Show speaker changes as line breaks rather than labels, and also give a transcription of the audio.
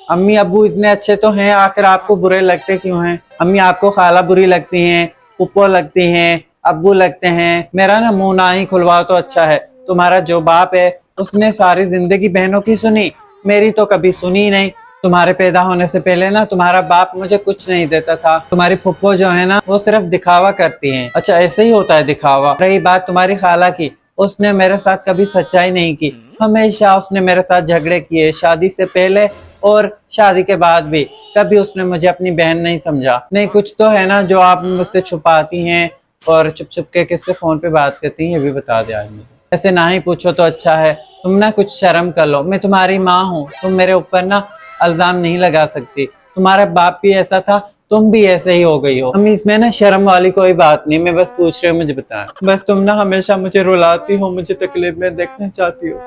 अम्मी अब्बू इतने अच्छे तो हैं, आखिर आपको बुरे लगते क्यों हैं? अम्मी आपको खाला बुरी लगती हैं, पुप्पो लगती हैं, अब्बू लगते हैं। मेरा ना मुंह ना ही खुलवाओ तो अच्छा है। तुम्हारा जो बाप है उसने सारी जिंदगी बहनों की सुनी, मेरी तो कभी सुनी नहीं। तुम्हारे पैदा होने से पहले ना तुम्हारा बाप मुझे कुछ नहीं देता था। तुम्हारी फुप्पो जो है ना वो सिर्फ दिखावा करती हैं। अच्छा, ऐसे ही होता है दिखावा। रही बात तुम्हारी खाला की, उसने मेरे साथ कभी सच्चाई नहीं की। हमेशा उसने मेरे साथ झगड़े किए, शादी से पहले और शादी के बाद भी। कभी उसने मुझे अपनी बहन नहीं समझा। नहीं, कुछ तो है ना जो आप मुझसे छुपाती हैं और चुप चुप के किससे फोन पे बात करती हैं, ये भी बता दे आज मुझे। ऐसे ना ही पूछो तो अच्छा है। तुम ना कुछ शर्म कर लो, मैं तुम्हारी माँ हूँ। तुम मेरे ऊपर ना इल्जाम नहीं लगा सकती। तुम्हारा बाप भी ऐसा था, तुम भी ऐसे ही हो गई हो। अम्मी, इसमें ना शर्म वाली कोई बात नहीं, मैं बस पूछ रही हूँ, मुझे बता। बस तुम ना हमेशा मुझे रुलाती हो, मुझे तकलीफ में देखना चाहती हो।